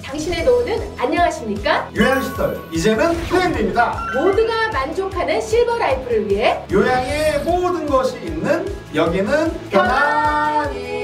당신의 노후는 안녕하십니까? 요양시설 이제는 트렌드입니다. 모두가 만족하는 실버 라이프를 위해 요양의 모든 것이 있는 여기는 편안히.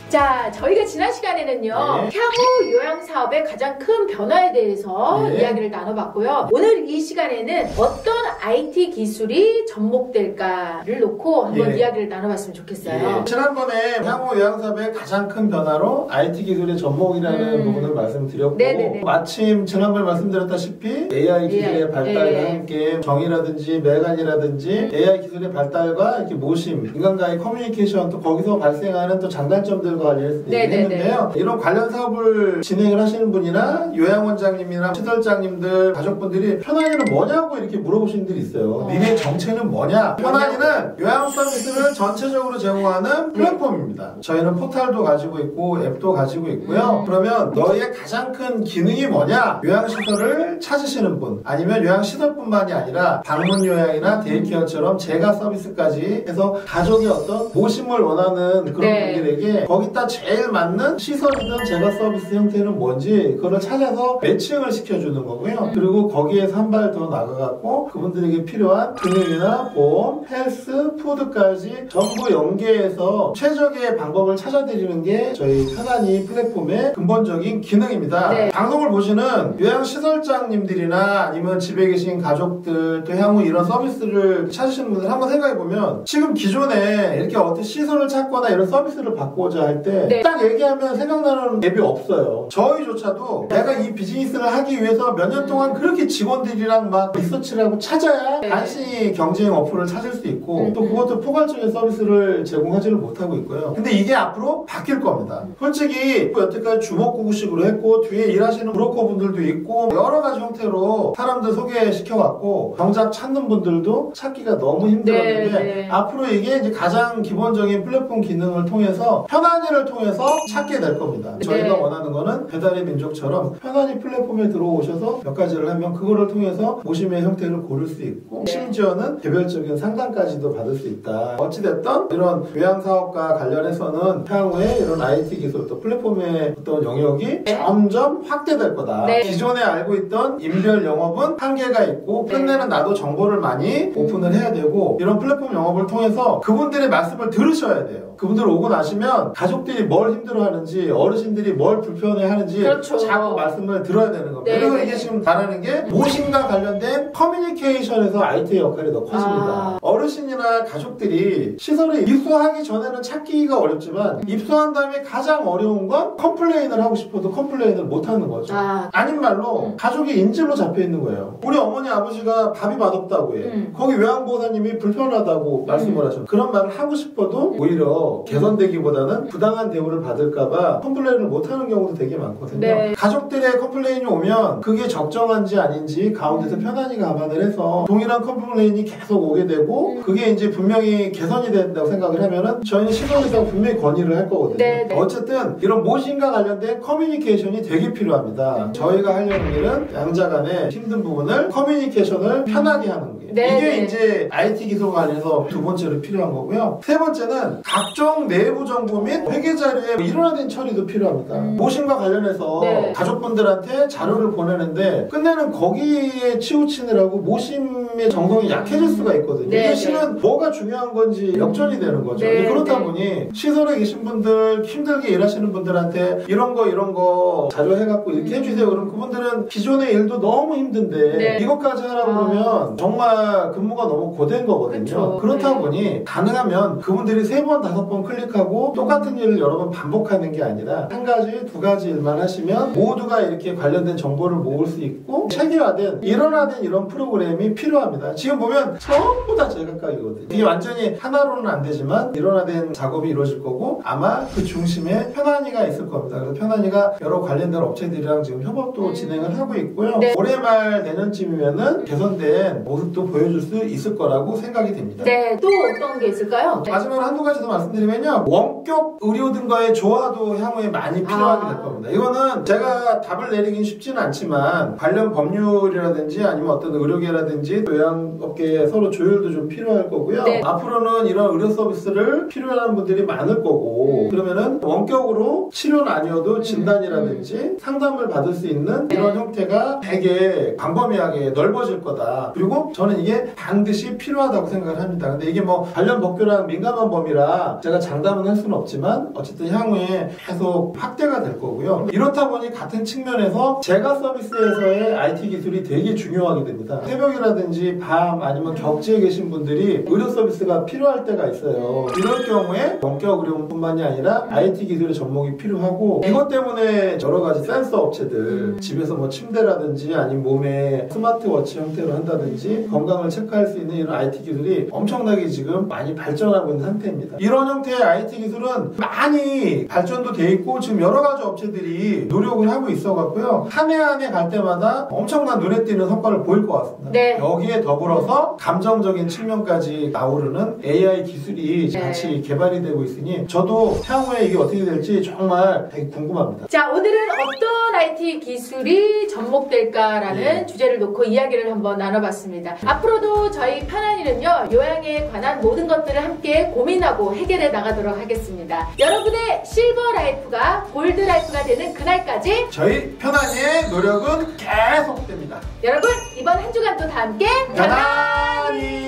자, 저희가 지난 시간에는요, 향후 요양 사업의 가장 큰 변화에 대해서 이야기를 나눠봤고요. 오늘 이 시간에는 어떤 IT 기술이 접목될까를 놓고 한번 이야기를 나눠봤으면 좋겠어요. 지난번에 향후 요양 사업의 가장 큰 변화로 IT 기술의 접목이라는 부분을 말씀드렸고, 마침 지난번에 말씀드렸다시피 AI 기술의 발달과 함께 정의라든지 매간이라든지 AI 기술의 발달과 이렇게 모심, 인간과의 커뮤니케이션, 또 거기서 발생하는 또 장단점들과 관련해서 얘기했는데요. 이런 관련 사업을 진행을 하시는 분이나 요양원장님이나 시설장님들, 가족분들이 편안히는 뭐냐고 이렇게 물어보시는 분들이 있어요. 니네 정체는 뭐냐? 편안히는 요양 서비스를 전체적으로 제공하는 플랫폼입니다. 저희는 포털도 가지고 있고 앱도 가지고 있고요. 그러면 너희의 가장 큰 기능이 뭐냐? 요양시설을 찾으시는 분, 아니면 요양시설뿐만이 아니라 방문 요양이나 데이케어처럼 제가 서비스까지 해서 가족의 어떤 모심을 원하는 그런 분들에게 거기다 제일 맞는 시설이든 제가 서비스 형태는 뭔지 그걸 찾아서 매칭을 시켜주는 거고요. 그리고 거기에서 한 발 더 나가갖고 그분들에게 필요한 금융이나 보험, 헬스, 푸드까지 전부 연계해서 최적의 방법을 찾아드리는 게 저희 편안히 플랫폼의 근본적인 기능입니다. 방송을 보시는 요양시설장님들이나 아니면 집에 계신 가족들, 또 향후 이런 서비스를 찾으시는 분들 한번 생각해보면 지금 기존에 이렇게 어떤 시설을 찾거나 이런 서비스를 받고자 할 때 딱 얘기하면 생각나는 앱이 없어요. 저희조차도 내가 이 비즈니스를 하기 위해서 몇 년 동안 그렇게 직원들이랑 막 리서치를 하고 찾아야 간신히 경쟁 어플을 찾을 수 있고 또 그것도 포괄적인 서비스를 제공하지를 못하고 있고요. 근데 이게 앞으로 바뀔 겁니다. 솔직히 여태까지 주먹구구식으로 했고 뒤에 일하시는 브로커분들도 있고 여러 가지 형태로 사람들 소개시켜왔고 정작 찾는 분들도 찾기가 너무 힘들었는데 앞으로 이게 이제 가장 기본적인 플랫폼 기능을 통해서 편안히를 통해서 찾게 될 겁니다. 저희가 원하는 거는 배달의 민족처럼 편안히 플랫폼에 들어오셔서 몇 가지를 하면 그거를 통해서 모심의 형태를 고를 수 있고 심지어는 개별적인 상담까지도 받을 수 있다. 어찌됐든 이런 요양사업과 관련해서는 향후에 이런 IT 기술 또 플랫폼의 어떤 영역이 점점 확대될 거다. 기존에 알고 있던 인별 영업은 한계가 있고 끝내는 나도 정보를 많이 오픈을 해야 되고 이런 플랫폼 영업을 통해서 그분들의 말씀을 들으셔야 돼요. 그분들 오고 나시면 가족들이 뭘 힘들어하는지 어르신들이 뭘 불편해하는지 자꾸 말씀을 들어야 되는 겁니다. 그리고 이게 지금 말하는 게 모심과 관련된 커뮤니케이션에서 IT의 역할이 더 커집니다. 어르신이나 가족들이 시설에 입소하기 전에는 찾기가 어렵지만 입소한 다음에 가장 어려운 건 컴플레인을 하고 싶어도 컴플레인을 못하는 거죠. 아닌 말로 가족이 인질로 잡혀있는 거예요. 우리 어머니 아버지가 밥이 맛없다고 해. 거기 요양보호사님이 불편하다고 말씀을 하죠. 그런 말을 하고 싶어도 오히려 개선되기보다는 부당한 대우를 받을까봐 컴플레인을 못하는 경우도 되게 많거든요. 가족들의 컴플레인이 오면 그게 적정한지 아닌지 가운데서 편안히 감안을 해서 동일한 컴플레인이 계속 오게 되고 그게 이제 분명히 개선이 된다고 생각을 하면은 저희는 시설에서 분명히 건의를 할 거거든요. 어쨌든 이런 모심과 관련된 커뮤니케이션이 되게 필요합니다. 저희가 하려는 일은 양자 간의 힘든 부분을 커뮤니케이션을 편하게 하는 게 이게 이제 IT 기술과 관련해서 두 번째로 필요한 거고요. 세 번째는 각종 내부 정보 및 회계 자료에 일원화된 처리도 필요합니다. 모심과 관련해서 가족분들한테 자료를 보내는데 끝내는 거기에 치우치느라고 모심의 정성이 약해질 수가 있거든요. 이게 실은 뭐가 중요한 건지 역전이 되는 거죠. 그렇다 보니 시설에 계신 분들 힘들게 일하시는 분들한테 이런 거 자료 해갖고 이렇게 해주세요. 그럼 그분들은 기존의 일도 너무 힘든데 이것까지 하라고 그러면 정말 근무가 너무 고된 거거든요. 그렇다 보니 가능하면 그분들이 3번, 5번 클릭하고 똑같은 일을 여러 번 반복하는 게 아니라 한 가지, 두 가지 일만 하시면 모두가 이렇게 관련된 정보를 모을 수 있고 체계화된, 일원화된 이런 프로그램이 필요합니다. 지금 보면 전부 다 제각각이거든요. 이게 완전히 하나로는 안 되지만 일원화된 작업이 이루어질 거고 아마 그 중심에 편안히가 있을 겁니다. 그래서 편안히가 여러 관련된 업체들이랑 지금 협업도 진행을 하고 있고요. 올해 말 내년쯤이면은 개선된 모습도 보여줄 수 있을 거라고 생각이 됩니다. 네, 또 어떤 게 있을까요? 마지막으로 한두 가지 더 말씀드리면요. 원격 의료 등과의 조화도 향후에 많이 필요하게 될 겁니다. 이거는 제가 답을 내리긴 쉽지는 않지만 관련 법률이라든지 아니면 어떤 의료계라든지 요양업계에 서로 조율도 좀 필요할 거고요. 네. 앞으로는 이런 의료 서비스를 필요하는 분들이 많을 거고 그러면은 원격으로 치료는 아니어도 진단이라든지 상담을 받을 수 있는 이런 형태가 되게 광범위하게 넓어질 거다. 그리고 저는 이게 반드시 필요하다고 생각을 합니다. 근데 이게 뭐 관련 법규랑 민감한 범위라 제가 장담은 할 수는 없지만 어쨌든 향후에 계속 확대가 될 거고요. 이렇다 보니 같은 측면에서 제가 서비스에서의 IT 기술이 되게 중요하게 됩니다. 새벽이라든지 밤 아니면 격지에 계신 분들이 의료 서비스가 필요할 때가 있어요. 이럴 경우에 원격 의료뿐만이 아니라 IT 기술의 접목이 필요하고 이것 때문에 여러 가지 센서 업체들 집에서 뭐 침대라든지 아니면 몸에 스마트워치 형태로 한다든지 건강을 체크할 수 있는 이런 IT 기술이 엄청나게 지금 많이 발전하고 있는 상태입니다. 이런 형태의 IT 기술은 많이 발전도 돼 있고 지금 여러 가지 업체들이 노력을 하고 있어 갖고요. 한 해 한 해 갈 때마다 엄청난 눈에 띄는 성과를 보일 것 같습니다. 네. 여기에 더불어서 감정적인 측면까지 아우르는 AI 기술이 같이 개발이 되고 있으니 저도 향후에 이게 어떻게 될지 정말 되게 궁금합니다. 자, 오늘은 어떤 IT 기술이 접목될까라는 주제를 놓고 이야기를 한번 나눠봤습니다. 앞으로도 저희 편안히는요, 요양에 관한 모든 것들을 함께 고민하고 해결해 나가도록 하겠습니다. 여러분의 실버 라이프가 골드 라이프가 되는 그날까지 저희 편안히의 노력은 계속됩니다. 여러분, 이번 한 주간도 다 함께 편안히